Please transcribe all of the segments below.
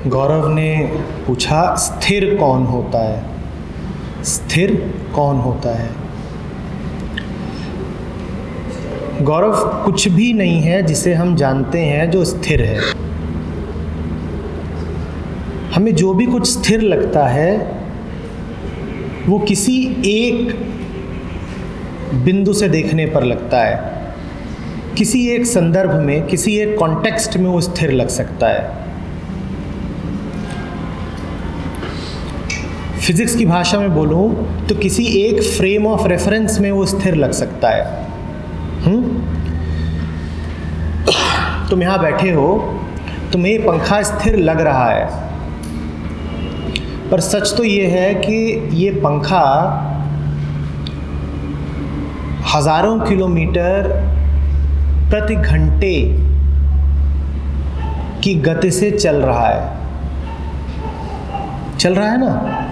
गौरव ने पूछा, स्थिर कौन होता है? स्थिर कौन होता है? गौरव, कुछ भी नहीं है जिसे हम जानते हैं जो स्थिर है। हमें जो भी कुछ स्थिर लगता है वो किसी एक बिंदु से देखने पर लगता है, किसी एक संदर्भ में, किसी एक कॉन्टेक्स्ट में वो स्थिर लग सकता है। फिजिक्स की भाषा में बोलूं तो किसी एक फ्रेम ऑफ रेफरेंस में वो स्थिर लग सकता है। तुम यहाँ बैठे हो, तुम्हें पंखा स्थिर लग रहा है, पर सच तो ये है कि ये पंखा हजारों किलोमीटर प्रति घंटे की गति से चल रहा है। चल रहा है ना?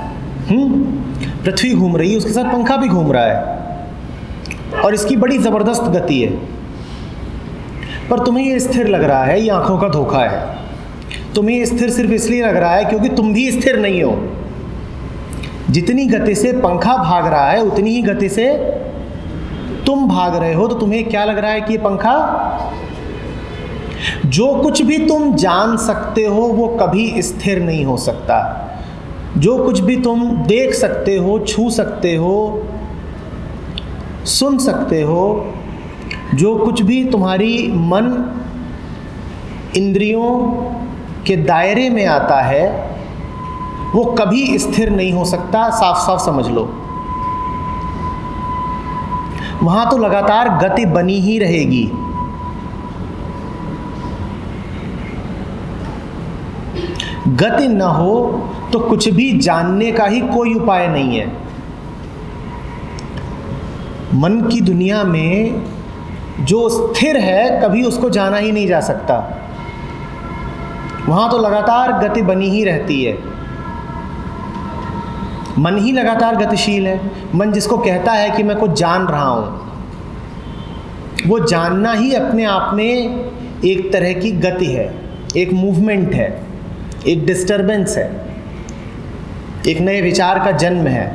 पृथ्वी घूम रही है, उसके साथ पंखा भी घूम रहा है और इसकी बड़ी ज़बरदस्त गति है। पर तुम्हें ये स्थिर लग रहा है, ये आंखों का धोखा है। तुम्हें ये स्थिर सिर्फ इसलिए लग रहा है क्योंकि तुम भी स्थिर नहीं हो। जितनी गति से पंखा भाग रहा है उतनी ही गति से तुम भाग रहे हो, तो तुम्हें क्या लग रहा है कि ये पंखा, जो कुछ भी तुम जान सकते हो वो कभी स्थिर नहीं हो सकता। जो कुछ भी तुम देख सकते हो, छू सकते हो, सुन सकते हो, जो कुछ भी तुम्हारी मन इंद्रियों के दायरे में आता है वो कभी स्थिर नहीं हो सकता। साफ साफ समझ लो, वहां तो लगातार गति बनी ही रहेगी। गति न हो तो कुछ भी जानने का ही कोई उपाय नहीं है। मन की दुनिया में जो स्थिर है कभी उसको जाना ही नहीं जा सकता। वहां तो लगातार गति बनी ही रहती है। मन ही लगातार गतिशील है। मन जिसको कहता है कि मैं कुछ जान रहा हूं, वो जानना ही अपने आप में एक तरह की गति है, एक मूवमेंट है, एक डिस्टरबेंस है, एक नए विचार का जन्म है।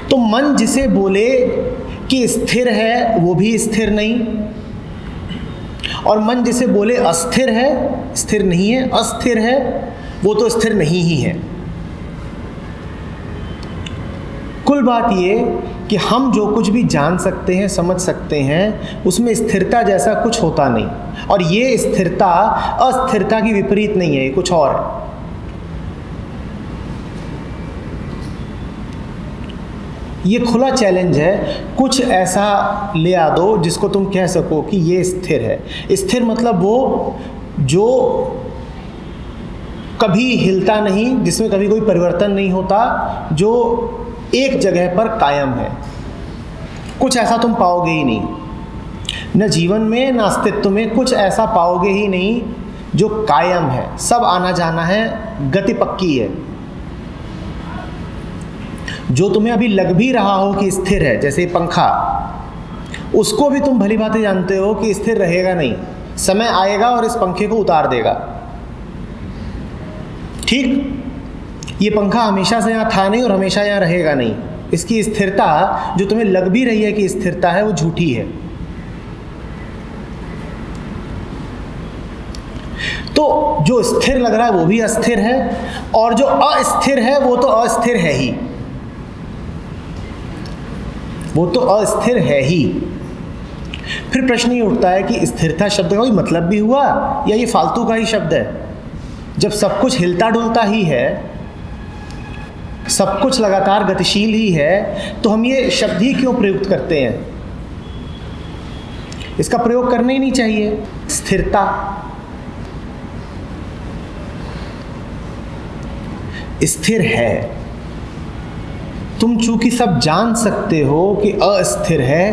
तो मन जिसे बोले कि स्थिर है वो भी स्थिर नहीं, और मन जिसे बोले अस्थिर है, स्थिर नहीं है, अस्थिर है, वो तो स्थिर नहीं ही है। कुल बात ये कि हम जो कुछ भी जान सकते हैं, समझ सकते हैं, उसमें स्थिरता जैसा कुछ होता नहीं। और ये स्थिरता अस्थिरता की विपरीत नहीं है, ये कुछ और है। ये खुला चैलेंज है, कुछ ऐसा ले आ दो जिसको तुम कह सको कि ये स्थिर है। स्थिर मतलब वो जो कभी हिलता नहीं, जिसमें कभी कोई परिवर्तन नहीं होता, जो एक जगह पर कायम है। कुछ ऐसा तुम पाओगे ही नहीं, न जीवन में न अस्तित्व में कुछ ऐसा पाओगे ही नहीं जो कायम है। सब आना जाना है, गति पक्की है। जो तुम्हें अभी लग भी रहा हो कि स्थिर है, जैसे पंखा, उसको भी तुम भली भांति जानते हो कि स्थिर रहेगा नहीं। समय आएगा और इस पंखे को उतार देगा। ठीक? ये पंखा हमेशा से यहाँ था नहीं और हमेशा यहाँ रहेगा नहीं। इसकी स्थिरता जो तुम्हें लग भी रही है कि स्थिरता है, वो झूठी है। तो जो स्थिर लग रहा है वो भी अस्थिर है, और जो अस्थिर है वो तो अस्थिर है ही। वो तो अस्थिर है ही। फिर प्रश्न ये उठता है कि स्थिरता शब्द का कोई मतलब भी हुआ या ये फालतू का ही शब्द है? जब सब कुछ हिलता डुलता ही है, सब कुछ लगातार गतिशील ही है, तो हम ये शब्द ही क्यों प्रयुक्त करते हैं? इसका प्रयोग करना ही नहीं चाहिए। स्थिरता, स्थिर है। तुम चूंकि सब जान सकते हो कि अस्थिर है,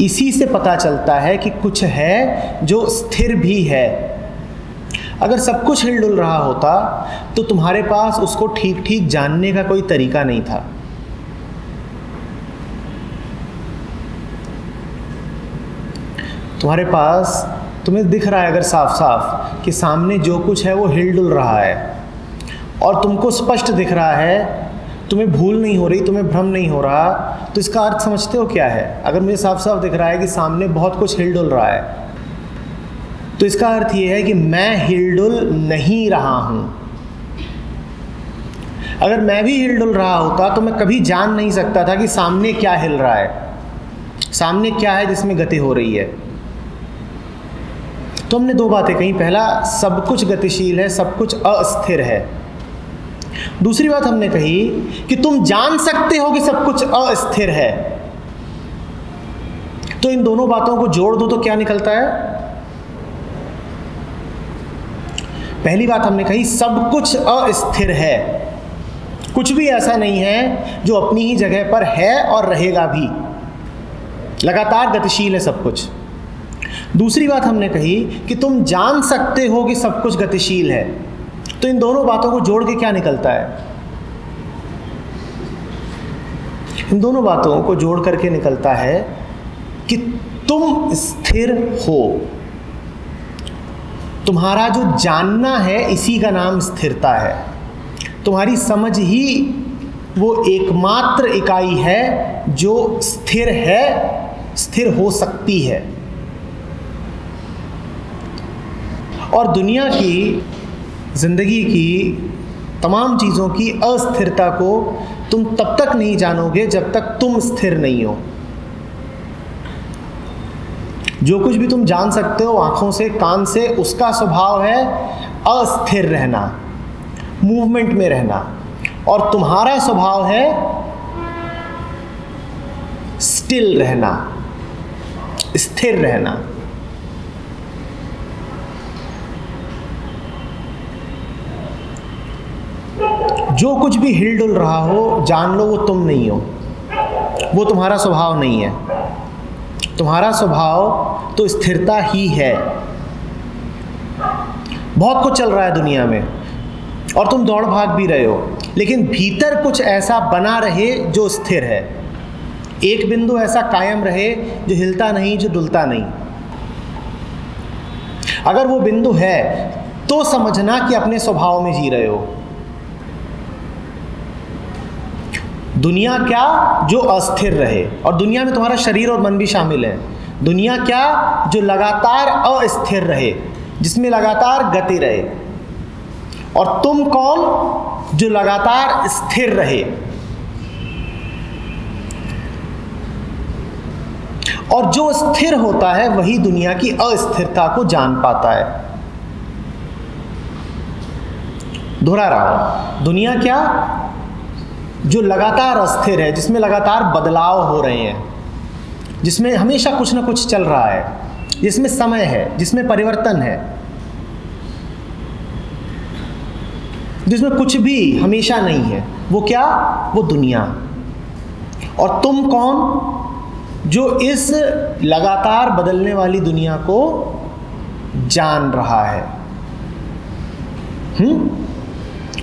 इसी से पता चलता है कि कुछ है जो स्थिर भी है। अगर सब कुछ हिलडुल रहा होता तो तुम्हारे पास उसको ठीक ठीक जानने का कोई तरीका नहीं था। तुम्हारे पास तुम्हें दिख रहा है अगर साफ साफ कि सामने जो कुछ है वो हिल डुल रहा है और तुमको स्पष्ट दिख रहा है, तुम्हें भूल नहीं हो रही, तुम्हें भ्रम नहीं हो रहा, तो इसका अर्थ समझते हो क्या है? अगर मुझे साफ साफ दिख रहा है कि सामने बहुत कुछ हिल डुल रहा है, तो इसका अर्थ ये है कि मैं हिल डुल नहीं रहा हूँ। अगर मैं भी हिल डुल रहा होता तो मैं कभी जान नहीं सकता था कि सामने क्या हिल रहा है, सामने क्या है जिसमें गति हो रही है। तो हमने दो बातें कही, पहला सब कुछ गतिशील है, सब कुछ अस्थिर है। दूसरी बात हमने कही कि तुम जान सकते हो कि सब कुछ अस्थिर है। तो इन दोनों बातों को जोड़ दो तो क्या निकलता है? पहली बात हमने कही सब कुछ अस्थिर है, कुछ भी ऐसा नहीं है जो अपनी ही जगह पर है और रहेगा भी, लगातार गतिशील है सब कुछ। दूसरी बात हमने कही कि तुम जान सकते हो कि सब कुछ गतिशील है। तो इन दोनों बातों को जोड़ के क्या निकलता है? इन दोनों बातों को जोड़ करके निकलता है कि तुम स्थिर हो। तुम्हारा जो जानना है इसी का नाम स्थिरता है। तुम्हारी समझ ही वो एकमात्र इकाई है जो स्थिर है, स्थिर हो सकती है। और दुनिया की, ज़िंदगी की तमाम चीज़ों की अस्थिरता को तुम तब तक नहीं जानोगे जब तक तुम स्थिर नहीं हो। जो कुछ भी तुम जान सकते हो आँखों से, कान से, उसका स्वभाव है अस्थिर रहना, मूवमेंट में रहना, और तुम्हारा स्वभाव है स्टिल रहना, स्थिर रहना। जो कुछ भी हिल डुल रहा हो, जान लो वो तुम नहीं हो, वो तुम्हारा स्वभाव नहीं है। तुम्हारा स्वभाव तो स्थिरता ही है। बहुत कुछ चल रहा है दुनिया में और तुम दौड़ भाग भी रहे हो, लेकिन भीतर कुछ ऐसा बना रहे जो स्थिर है। एक बिंदु ऐसा कायम रहे जो हिलता नहीं, जो डुलता नहीं। अगर वो बिंदु है तो समझना कि अपने स्वभाव में जी रहे हो। दुनिया क्या जो अस्थिर रहे, और दुनिया में तुम्हारा शरीर और मन भी शामिल है। दुनिया क्या जो लगातार अस्थिर रहे, जिसमें लगातार गति रहे। और तुम कौन जो लगातार स्थिर रहे। और जो स्थिर होता है वही दुनिया की अस्थिरता को जान पाता है। दोहरा रहा हूं, दुनिया क्या जो लगातार अस्थिर है, जिसमें लगातार बदलाव हो रहे हैं, जिसमें हमेशा कुछ ना कुछ चल रहा है, जिसमें समय है, जिसमें परिवर्तन है, जिसमें कुछ भी हमेशा नहीं है, वो क्या? वो दुनिया। और तुम कौन जो इस लगातार बदलने वाली दुनिया को जान रहा है।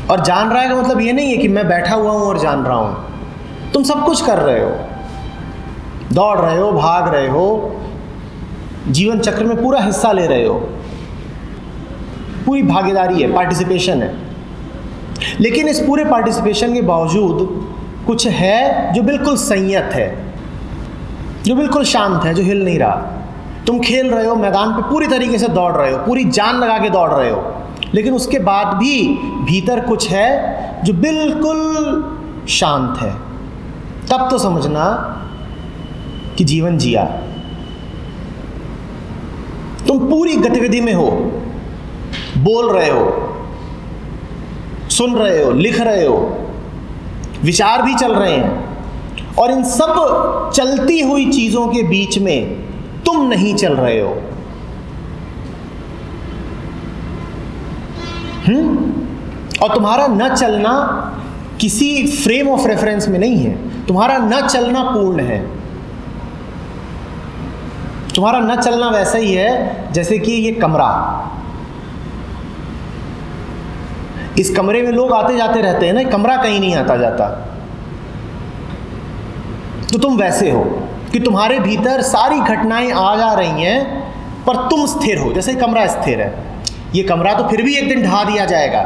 और जान रहा है का मतलब ये नहीं है कि मैं बैठा हुआ हूं और जान रहा हूं। तुम सब कुछ कर रहे हो, दौड़ रहे हो, भाग रहे हो, जीवन चक्र में पूरा हिस्सा ले रहे हो, पूरी भागीदारी है, पार्टिसिपेशन है। लेकिन इस पूरे पार्टिसिपेशन के बावजूद कुछ है जो बिल्कुल संयत है, जो बिल्कुल शांत है, जो हिल नहीं रहा। तुम खेल रहे हो, मैदान पे पूरी तरीके से दौड़ रहे हो, पूरी जान लगा के दौड़ रहे हो, लेकिन उसके बाद भी भीतर कुछ है जो बिल्कुल शांत है। तब तो समझना कि जीवन जिया। तुम पूरी गतिविधि में हो, बोल रहे हो, सुन रहे हो, लिख रहे हो, विचार भी चल रहे हैं, और इन सब चलती हुई चीजों के बीच में तुम नहीं चल रहे हो। और तुम्हारा न चलना किसी फ्रेम ऑफ रेफरेंस में नहीं है, तुम्हारा न चलना पूर्ण है। तुम्हारा न चलना वैसा ही है जैसे कि ये कमरा, इस कमरे में लोग आते जाते रहते हैं ना, कमरा कहीं नहीं आता जाता। तो तुम वैसे हो कि तुम्हारे भीतर सारी घटनाएं आ जा रही हैं, पर तुम स्थिर हो। जैसे कमरा स्थिर है, ये कमरा तो फिर भी एक दिन ढा दिया जाएगा,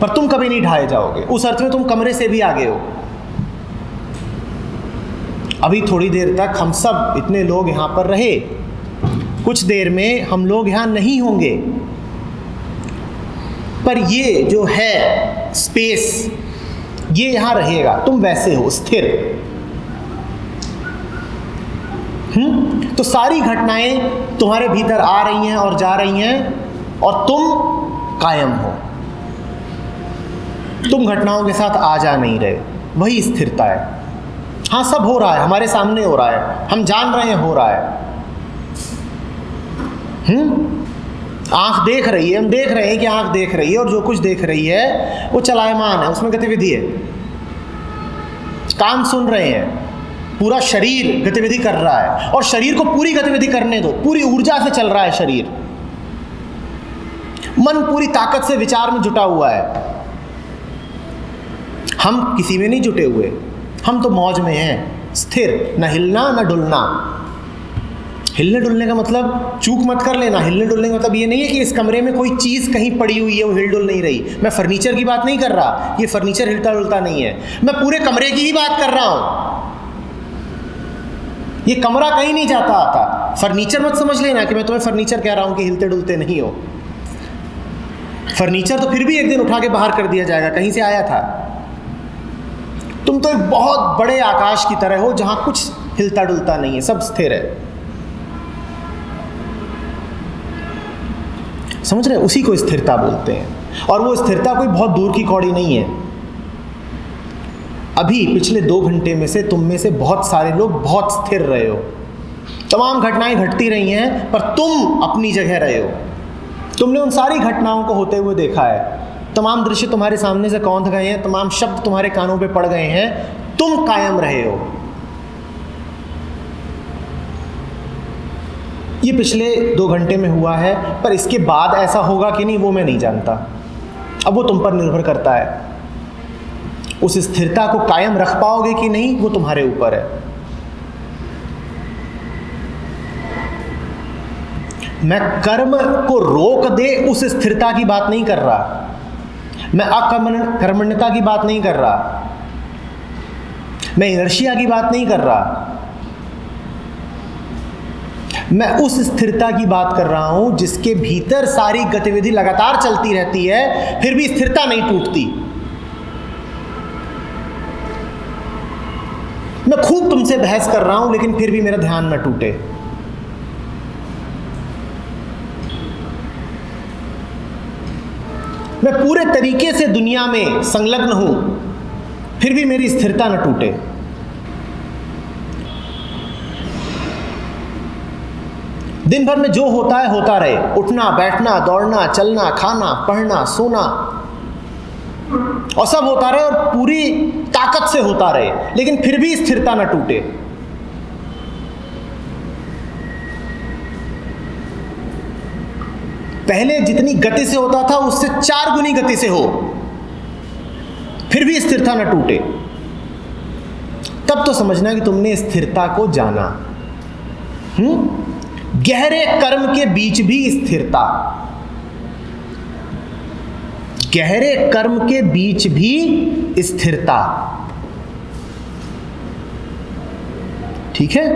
पर तुम कभी नहीं ढाए जाओगे। उस अर्थ में तुम कमरे से भी आगे हो। अभी थोड़ी देर तक हम सब इतने लोग यहाँ पर रहे, कुछ देर में हम लोग यहाँ नहीं होंगे, पर ये जो है स्पेस, ये यहाँ रहेगा। तुम वैसे हो, स्थिर। तो सारी घटनाएं तुम्हारे भीतर आ रही हैं और जा रही हैं, और तुम कायम हो। तुम घटनाओं के साथ आ जा नहीं रहे, वही स्थिरता है। हाँ, सब हो रहा है, हमारे सामने हो रहा है, हम जान रहे हैं हो रहा है। आंख देख रही है, हम देख रहे हैं कि आंख देख रही है, और जो कुछ देख रही है वो चलायमान है, उसमें गतिविधि है। कान सुन रहे हैं, पूरा शरीर गतिविधि कर रहा है, और शरीर को पूरी गतिविधि करने दो, पूरी ऊर्जा से चल रहा है शरीर। मन पूरी ताकत से विचार में जुटा हुआ है। हम किसी में नहीं जुटे हुए, हम तो मौज में हैं, स्थिर, न हिलना न डुलना। हिलने डुलने का मतलब चूक मत कर लेना। हिलने डुलने का मतलब ये नहीं है कि इस कमरे में कोई चीज़ कहीं पड़ी हुई है, वो हिल डुल नहीं रही। मैं फर्नीचर की बात नहीं कर रहा, ये फर्नीचर हिलता डुलता नहीं है, मैं पूरे कमरे की ही बात कर रहा हूं। ये कमरा कहीं नहीं जाता आता। फर्नीचर मत समझ लेना कि मैं तुम्हें फर्नीचर कह रहा हूं कि हिलते डुलते नहीं हो। फर्नीचर तो फिर भी एक दिन उठा के बाहर कर दिया जाएगा, कहीं से आया था। तुम तो एक बहुत बड़े आकाश की तरह हो जहां कुछ हिलता डुलता नहीं है, सब स्थिर है। समझ रहे? उसी को स्थिरता बोलते हैं। और वो स्थिरता कोई बहुत दूर की कौड़ी नहीं है। अभी पिछले 2 घंटे में से तुम में से बहुत सारे लोग बहुत स्थिर रहे हो। तमाम घटनाएं घटती रही हैं, पर तुम अपनी जगह रहे हो। तुमने उन सारी घटनाओं को होते हुए देखा है। तमाम दृश्य तुम्हारे सामने से कौंध गए हैं, तमाम शब्द तुम्हारे कानों पे पड़ गए हैं, तुम कायम रहे हो। ये पिछले 2 घंटे में हुआ है, पर इसके बाद ऐसा होगा कि नहीं वो मैं नहीं जानता। अब वो तुम पर निर्भर करता है। उस स्थिरता को कायम रख पाओगे कि नहीं वो तुम्हारे ऊपर है। मैं कर्म को रोक दे उस स्थिरता की बात नहीं कर रहा, मैं अकर्मण्यता की बात नहीं कर रहा, मैं इनर्शिया की बात नहीं कर रहा। मैं उस स्थिरता की बात कर रहा हूं जिसके भीतर सारी गतिविधि लगातार चलती रहती है, फिर भी स्थिरता नहीं टूटती। मैं खूब तुमसे बहस कर रहा हूं, लेकिन फिर भी मेरा ध्यान न टूटे। मैं पूरे तरीके से दुनिया में संलग्न हूं, फिर भी मेरी स्थिरता न टूटे। दिन भर में जो होता है होता रहे, उठना बैठना दौड़ना चलना खाना पढ़ना सोना, और सब होता रहे और पूरी ताकत से होता रहे, लेकिन फिर भी स्थिरता न टूटे। पहले जितनी गति से होता था उससे 4 गुनी गति से हो, फिर भी स्थिरता न टूटे। तब तो समझना कि तुमने स्थिरता को जाना। गहरे कर्म के बीच भी स्थिरता, गहरे कर्म के बीच भी स्थिरता। ठीक है?